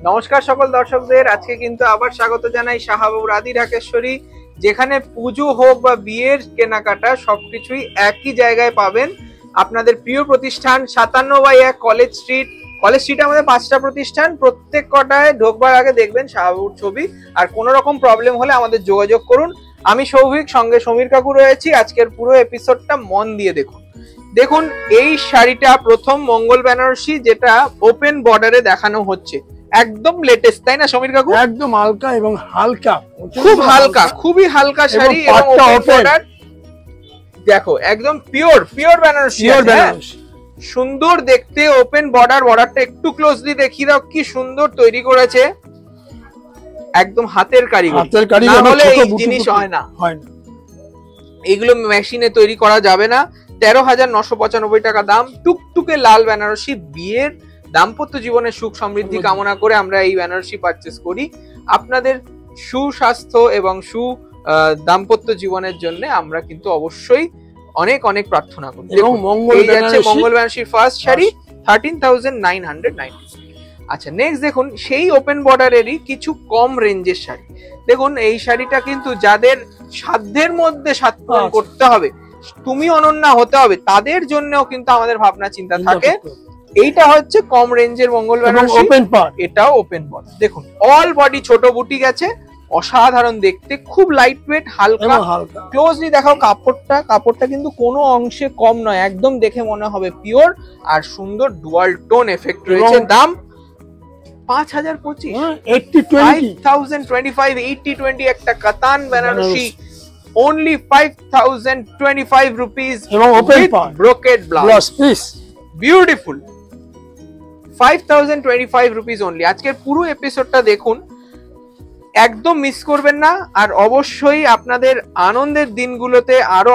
নমস্কার সকল দর্শকদের, আজকে কিন্তু আবার স্বাগত জানাই শাহাবু রাধি ঢাকেশ্বরী, যেখানে পুজো হোক বা বিয়ের কেনাকাটা সবকিছুই একই জায়গায় পাবেন। আপনাদের প্রিয় প্রতিষ্ঠান 57/1 কলেজ স্ট্রিট। কলেজ স্ট্রিটে আমাদের 5টা প্রতিষ্ঠান, প্রত্যেক কটায় ঢোকবার আগে দেখবেন শাহাবুর ছবি। আর কোনো রকম প্রবলেম হলে আমাদের যোগাযোগ করুন। আমি সৌভিক, সঙ্গে সমীর কাকু রয়েছি। আজকের পুরো এপিসোডটা মন দিয়ে দেখুন। দেখুন, এই শাড়িটা প্রথম মঙ্গল বেনারসি, যেটা ওপেন বর্ডারে দেখানো হচ্ছে। একদম লেটেস্ট, তাই না সমীর কাকু? একদম হালকা এবং হালকা, খুব হালকা, খুবই হালকা শাড়ি এবং ওপেন বর্ডার। দেখো, একদম পিওর বেনারসি, সুন্দর দেখতে, ওপেন বর্ডার। বর্ডারটা একটু ক্লোজলি দেখিয়ে দাও, কি সুন্দর তৈরি করেছে। একদম হাতের কারিগরি, না হলে এই জিনিস হয় না। এইগুলো মেশিনে তৈরি করা যাবে না। 13,995 টাকা দাম। টুকটুকে লাল বেনারসি। বিয়ের দাম্পত্য জীবনের সুখ সমৃদ্ধি কামনা করে আমরা এই বেনারসি পারচেস করি। আপনাদের সুস্বাস্থ্য এবং দাম্পত্য জীবনের জন্য আমরা কিন্তু অবশ্যই অনেক অনেক প্রার্থনা করি। এবং মঙ্গল বেনারসির ফার্স্ট শাড়ি 13,990। আচ্ছা, নেক্সট দেখুন, সেই ওপেন বর্ডারেরই কিছু কম রেঞ্জের শাড়ি। দেখুন, এই শাড়িটা কিন্তু যাদের সাধ্যের মধ্যে সাধ্য পূরণ করতে হবে, তুমি অনন্যা হতে হবে, তাদের জন্যও কিন্তু আমাদের ভাবনা চিন্তা থাকে। এইটা হচ্ছে কম রেঞ্জের মঙ্গল বেনারসি, এটাও ওপেন বর্ডার। দেখুন, অল বডি ছোট বুটি গেছে, অসাধারণ দেখতে, খুব লাইট ওয়েট, হালকা। ক্লোজলি দেখাও কাপড়টা কিন্তু কোনো অংশে কম নয়, একদম দেখে মনে হবে পিওর আর সুন্দর ডুয়াল টোন এফেক্ট রয়েছে। দাম 5,025, 5,025, 80-20 একটা কাতান Banarasi, only 5,025 rupees with brocade blouse piece, beautiful, 5,025 rupees only। আজকের পুরো এপিসোডটা দেখুন, একদম মিস করবেন না। আর অবশ্যই আপনাদের আনন্দের দিনগুলোতে আরো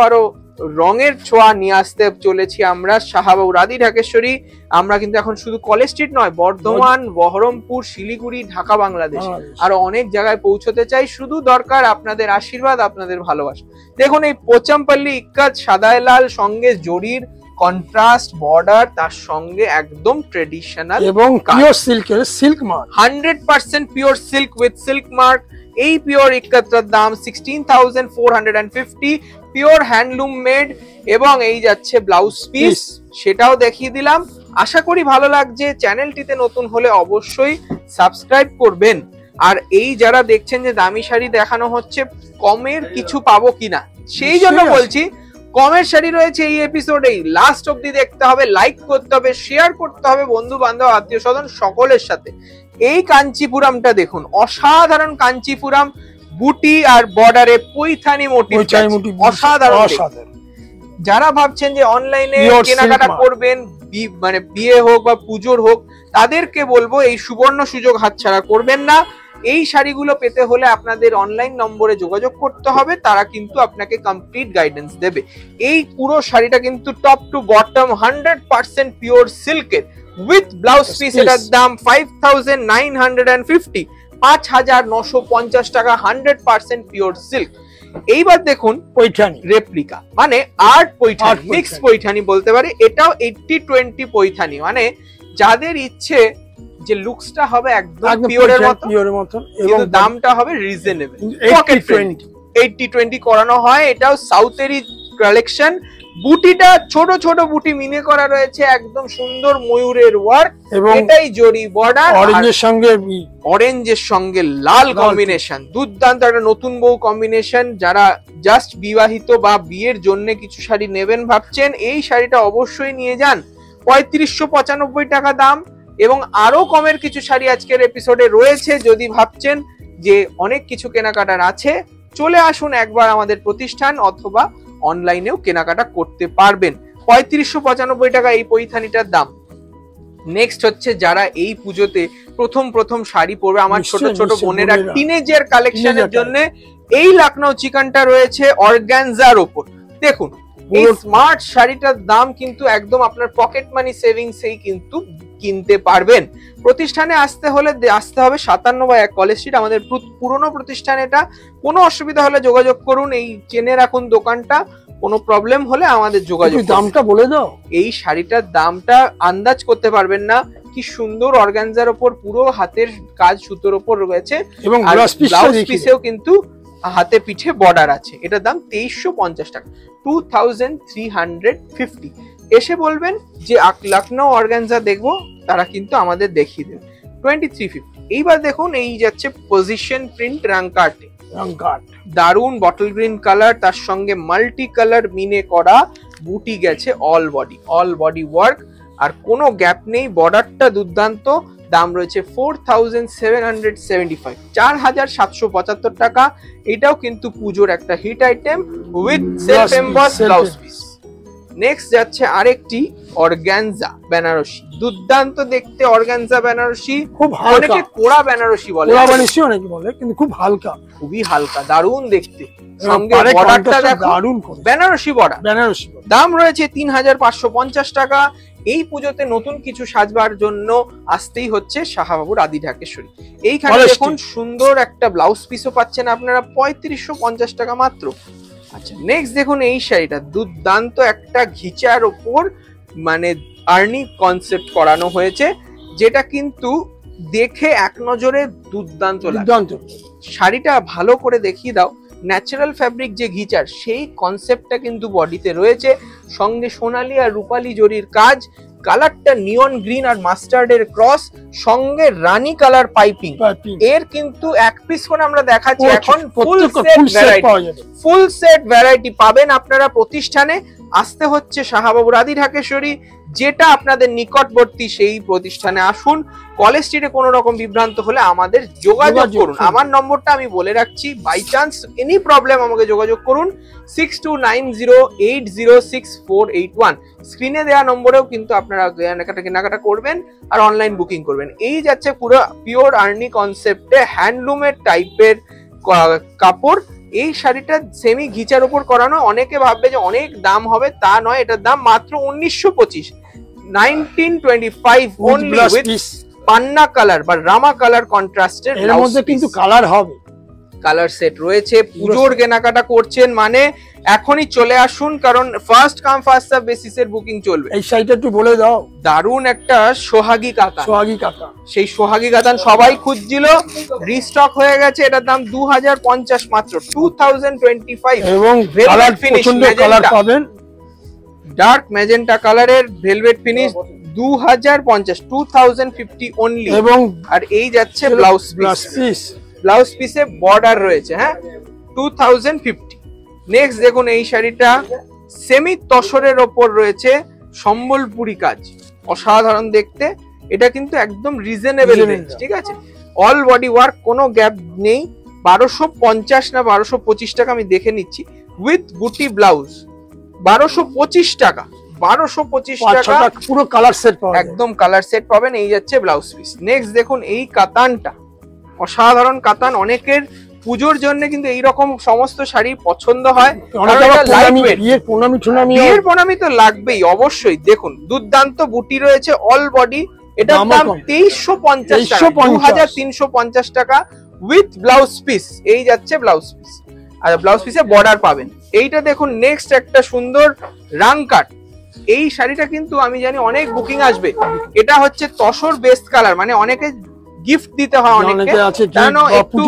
রঙের ছোঁয়া নিয়ে আসতে চলেছি আমরা, শাহাবু রাধি ঢাকেশ্বরী। আমরা কিন্তু এখন শুধু কলেজ স্ট্রিট নয়, বর্ধমান, বহরমপুর, শিলিগুড়ি, ঢাকা, বাংলাদেশ আরো অনেক জায়গায় পৌঁছতে চাই। শুধু দরকার আপনাদের আশীর্বাদ, আপনাদের ভালোবাসা। দেখুন, এই পোচামপল্লী ইক্কাত সাদায় লাল, সঙ্গে জরির কন্ট্রাস্ট বর্ডার, তার সঙ্গে একদম ট্রেডিশনাল এবং পিওর সিল্কের silk mark, 100% pure silk with silk mark. এই পিওর ইক্কাতটার দাম 16,450, পিওর হ্যান্ডলুম মেড। এবং এই যাচ্ছে ব্লাউজ পিস, সেটাও দেখিয়ে দিলাম। আশা করি ভালো লাগছে। চ্যানেলটিতে নতুন হলে অবশ্যই সাবস্ক্রাইব করবেন। আর এই যারা দেখছেন যে দামি শাড়ি দেখানো হচ্ছে, কমের কিছু পাবো কিনা সেই জন্য বলছি, কমের শাড়ি রয়েছে এই এপিসোডেই। লাস্ট অব্দি দেখতে হবে, লাইক করতে হবে, শেয়ার করতে হবে বন্ধু বান্ধব, আত্মীয় স্বজন সকলের সাথে। এই কাঞ্চিপুরামটা দেখুন, অসাধারণ কাঞ্চিপুরাম, বুটি আর বর্ডারে পৈথানি মোটিভ, অসাধারণ। যারা ভাবছেন যে অনলাইনে কেনাকাটা করবেন, মানে বিয়ে হোক বা পুজোর হোক, তাদেরকে বলবো এই সুবর্ণ সুযোগ হাতছাড়া করবেন না। এই শাড়িগুলো পেতে হলে আপনাদের অনলাইন নম্বরে যোগাযোগ করতে হবে, তারা কিন্তু আপনাকে কমপ্লিট গাইডেন্স দেবে। এই পুরো শাড়িটা কিন্তু টপ টু বটম 100% পিওর সিল্কের উইথ ব্লাউজ পিস। এটার দাম 5,950, 5,950 টাকা, 100% পিওর সিল্ক। এইবার দেখুন, পৈঠানি রেপ্লিকা, মানে আর্ট পৈঠানি, মিক্স পৈঠানি বলতে পারে। এটাও 80-20 পৈঠানি, মানে যাদের ইচ্ছে যে লুকসটা হবে একদম পিওরের মতো, কিন্তু দামটা হবে রিজনেবল। 80-20 করানো হয়। এটাও সাউথেরই কালেকশন। বুটিটা ছোট ছোট বুটি মিনে করা রয়েছে, একদম সুন্দর ময়ূরের ওয়ার্ক। এটাই জরি বর্ডার, অরেঞ্জের সঙ্গে লাল কম্বিনেশন, দুর্দান্ত একটা নতুন বউ কম্বিনেশন। যারা জাস্ট বিবাহিত বা বিয়ের জন্য কিছু শাড়ি নেবেন ভাবছেন, এই শাড়িটা অবশ্যই নিয়ে যান। 3,595 টাকা দাম। এবং আরো কমের কিছু শাড়ি আজকের এপিসোডে রয়েছে। যদি ভাবছেন যে অনেক কিছু কেনাকাটার আছে, চলে আসুন একবার আমাদের প্রতিষ্ঠান, অথবা অনলাইনেও কেনাকাটা করতে পারবেন। 3,595 টাকা এই পৈথানিটার দাম। নেক্সট হচ্ছে, যারা এই পুজোতে প্রথম শাড়ি পরবে, আমার ছোট ছোট বোনেরা টিনেজার কালেকশনের জন্য এই লখনৌ চিকনটা রয়েছে অর্গানজার ওপর। দেখুন, এই স্মার্ট শাড়িটার দাম কিন্তু একদম আপনার পকেট মানি সেভিংসেই কিন্তু কিনতে পারবেন। প্রতিষ্ঠানে আসতে হবে 57/1 কলেজ স্ট্রিট, আমাদের পুরনো প্রতিষ্ঠান এটা। কোনো অসুবিধা হলে যোগাযোগ করুন, এই চেনে রাখুন দোকানটা। কোনো প্রবলেম হলে আমাদের যোগাযোগ। দামটা বলে দাও। এই শাড়িটার দামটা আন্দাজ করতে পারবেন না, কি সুন্দর অর্গানজার ওপর পুরো হাতের কাজ সুতোর ওপর রয়েছে, এবং ব্লাউজ পিসেও কিন্তু হাতে পিঠে বর্ডার আছে। এটার দাম 2350 টাকা, 2350। এসে বলবেন যে লখনৌ অর্গানজা দেখবো, তারা কিন্তু আমাদের দেখিয়ে দেবে 2350। এইবার দেখুন এই যাচ্ছে পজিশন প্রিন্ট রাঙ্কার্টে, দারুন বটল গ্রিন কালার, তার সঙ্গে মাল্টি কালার মিনে করা বুটি গেছে, অল বডি ওয়ার্ক, আর কোনো গ্যাপ নেই, বর্ডারটা দুর্দান্ত। দাম রয়েছে 4775, 4775 টাকা। এটাও কিন্তু পুজোর একটা hit item with self emboss blouse piece. Next যাচ্ছে আরেকটি অর্গানজা বেনারসি, দুর্দান্ত দেখতে অর্গানজা বেনারসি, খুব অনেকে কোড়া বেনারসি বলে, অনেকে বলে, কিন্তু খুব হালকা, খুবই হালকা, দারুন দেখতে। সঙ্গে বর্ডারটা দেখো, দারুন বেনারসি বর্ডার। দাম রয়েছে 3550 টাকা। এই পুজোতে নতুন কিছু সাজবার জন্য আসতেই হচ্ছে শাহবাবুর আদি ঢাকেশ্বরী। এইখানে দেখুন সুন্দর একটা ব্লাউজ পিসও পাচ্ছেন আপনারা 3550 টাকা মাত্র। আচ্ছা, নেক্সট দেখুন এই শাড়িটা, দুর্দান্ত একটা ঘিচার ওপর মানে আর্নি কনসেপ্ট করানো হয়েছে, যেটা কিন্তু দেখে এক নজরে দুর্দান্ত লাগে। শাড়িটা ভালো করে দেখিয়ে দাও, ন্যাচারাল ফ্যাব্রিক যে ঘিচার সেই কনসেপ্টটা কিন্তু বডিতে রয়েছে, সঙ্গে সোনালী আর রূপালী জরির কাজ, কালারটা নিয়ন গ্রিন আর মাস্টার্ডের ক্রস, সঙ্গে রানী কালার পাইপিং। এর কিন্তু এক পিস করে আমরা দেখাচ্ছি এখন, ফুল সেট ভ্যারাইটি পাবেন আপনারা প্রতিষ্ঠানে। আসতে হচ্ছে শাহবাবুর আদি ঢাকেশ্বরী, যেটা আপনাদের নিকটবর্তী, সেই প্রতিষ্ঠানে আসুন। কলেজ স্ট্রিটে কোনো রকম বিভ্রান্ত হলে আমাদের যোগাযোগ করুন। আমার নম্বরটা আমি বলে রাখছি, বাই চান্স এনি প্রবলেম আমাকে যোগাযোগ করুন 6290806481। স্ক্রিনে দেওয়া নম্বরেও কিন্তু আপনারা কেনাকাটা করবেন আর অনলাইন বুকিং করবেন। এই যাচ্ছে পুরো পিওর আর্নি কনসেপ্টে হ্যান্ডলুমের টাইপের কাপড়। এই শাড়িটা সেমি ঘিচার উপর করানো, অনেকে ভাববে যে অনেক দাম হবে, তা নয়, এটার দাম মাত্র 1925, 1925 only with পান্না কালার বা রামা কালার কন্ট্রাস্টের। এর মধ্যে কিন্তু কালার হবে, কালার সেট রয়েছে। পুজোর কেনাকাটা করছেন মানে এখনই চলে আসুন, কারণ ফার্স্ট কাম ফার্স্ট সার্ভ বেসিসের বুকিং চলবে। এই শাড়িটা একটু বলে দাও। দারুন একটা সোহাগী কাতান, সেই সোহাগী কাতান সবাই খুঁজছিল, রিস্টক হয়ে গেছে। এটার দাম 2050 মাত্র, 2025। এবং কালার পছন্দ কালার পাবেন, ডার্ক ম্যাজেন্টা কালারের ভেলভেট ফিনিশ, 2050, 2050 অনলি। এবং আর এই যাচ্ছে ব্লাউজ পিস, ব্লাউজ পিসে বর্ডার রয়েছে, হ্যাঁ, 2050। নেক্সট দেখুন এই শাড়িটা সেমি তসরের ওপর রয়েছে, সম্বলপুরি কাজ, অসাধারণ দেখতে। এটা কিন্তু একদম রিজনেবল রেঞ্জ, ঠিক আছে, অল বডি ওয়ার্ক, কোনো গ্যাপ নেই। 1250 না 1225 টাকা, আমি দেখে নিচ্ছি, উইথ বুটি ব্লাউজ 1225 টাকা, 1225 টাকা পুরো কালার সেট পাবেন, একদম কালার সেট পাবেন। এই যাচ্ছে ব্লাউজ পিস। নেক্সট দেখুন এই কাতানটা, অসাধারণ কাতান। অনেকের পুজোর জন্য কিন্তু এইরকম সমস্ত শাড়ি পছন্দ হয়, বিয়ের প্রণামী তো লাগবেই অবশ্যই। দেখুন দুর্দান্ত বুটি রয়েছে, অল বডি। এটার দাম 2350 টাকা, 2350 টাকা উইথ ব্লাউজ পিস। এই যাচ্ছে ব্লাউজ পিস, আর ব্লাউজ পিসে বর্ডার পাবেন। এইটা দেখুন নেক্সট একটা সুন্দর রাংকাট। এই শাড়িটা কিন্তু আমি জানি অনেক বুকিং আসবে। এটা হচ্ছে তসর বেস্ট কালার, মানে অনেকে গিফট দিতে হয়, অনেকে জানো একটু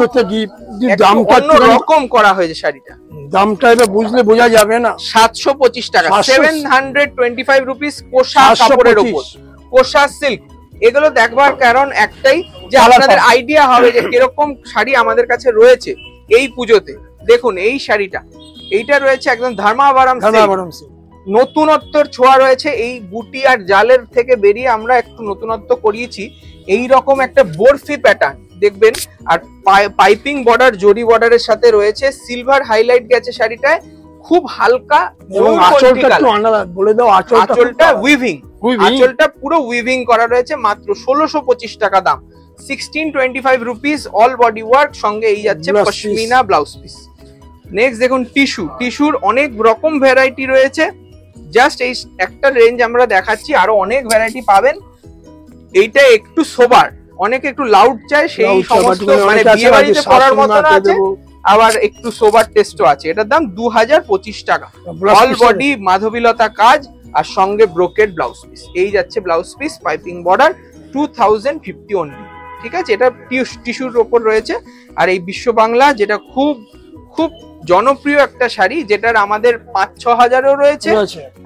দামটা অন্যরকম করা হয়েছে শাড়িটা। দামটা এবার বুঝলে বোঝা যাবে না। 725 টাকা, 725 রুপিস, কোষা কাপড়ের উপর, কোষা সিল্ক। এগুলো দেখবার কারণ একটাই, যে আপনাদের আইডিয়া হবে যে কিরকম শাড়ি আমাদের কাছে রয়েছে এই পুজোতে। দেখুন এই শাড়িটা, এইটা রয়েছে একদম ধর্মাবরম সিল্ক, নতুনত্বর ছোঁয়া রয়েছে। এই বুটি আর জালের থেকে বেরিয়ে আমরা একটু নতুনত্ব করিয়েছি। এই রকম একটা বরফি প্যাটার্ন দেখবেন, আর পাইপিং বর্ডার, জরি বর্ডারের সাথে রয়েছে, সিলভার হাইলাইট গেছে শাড়িটায়, খুব হালকা। এবং আঁচলটা উইভিং, আঁচলটা পুরো উইভিং করা রয়েছে, মাত্র 1625 টাকা দাম, 1625 রুপিস, অল বডি ওয়ার্ক। সঙ্গে এই যাচ্ছে পশমিনা ব্লাউজ পিস। নেক্সট দেখুন টিস্যু, টিস্যুর অনেক রকম ভ্যারাইটি রয়েছে। জাস্ট এই একটা রেঞ্জ আমরা দেখাচ্ছি, আরো অনেক ভ্যারাইটি পাবেন। এইটা একটু সোবার, অনেকে একটু লাউড চায়, সেই সমস্ত মানে বিয়ে বাড়িতে পরার মতন আছে, আবার একটু সোবার টেস্টও আছে। এটার দাম 2025 টাকা, অল বডি মাধবীলতা কাজ, আর সঙ্গে ব্রোকেড ব্লাউজ পিস। এই যাচ্ছে blouse piece, piping border. 2050 only. ঠিক আছে, এটা টিস্যুর ওপর রয়েছে। আর এই বিশ্ব বাংলা যেটা খুব খুব জনপ্রিয় একটা শাড়ি, যেটার আমাদের 5-6 হাজারও রয়েছে,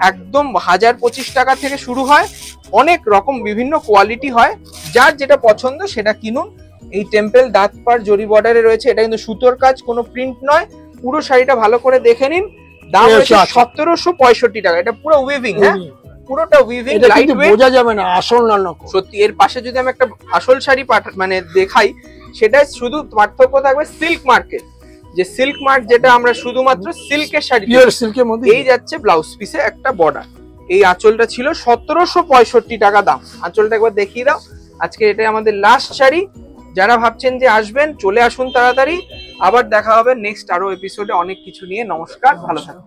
একদম 1025 টাকা থেকে শুরু হয়, অনেক রকম বিভিন্ন কোয়ালিটি হয়, যার যেটা পছন্দ সেটা কিনুন। এই টেম্পল দাঁতপাড় জরি বর্ডারে রয়েছে, এটা কিন্তু সুতোর কাজ, কোনো প্রিন্ট নয়। পুরো শাড়িটা ভালো করে দেখে নিন। দাম হচ্ছে 1765 টাকা। এটা পুরো উইভিং, হ্যাঁ পুরোটা উইভিং, লাইট ওয়েট, বোঝা যাবে না আসল না নকল। সত্যি। এর পাশে যদি আমি একটা আসল শাড়ি মানে দেখাই, সেটা শুধু পার্থক্য থাকবে সিল্ক মার্কের, যে সিল্ক মার্ক যেটা আমরা শুধুমাত্র সিল্কের শাড়ি, পিওর সিল্কের মধ্যে। এই যাচ্ছে ব্লাউজ পিসে একটা বর্ডার। এই আঁচলটা ছিল 1765 টাকা দাম। আঁচলটা একবার দেখিয়ে দাও। আজকে এটাই আমাদের লাস্ট শাড়ি। যারা ভাবছেন যে আসবেন, চলে আসুন তাড়াতাড়ি। আবার দেখা হবে নেক্সট আরো এপিসোডে অনেক কিছু নিয়ে। নমস্কার, ভালো থাকুন।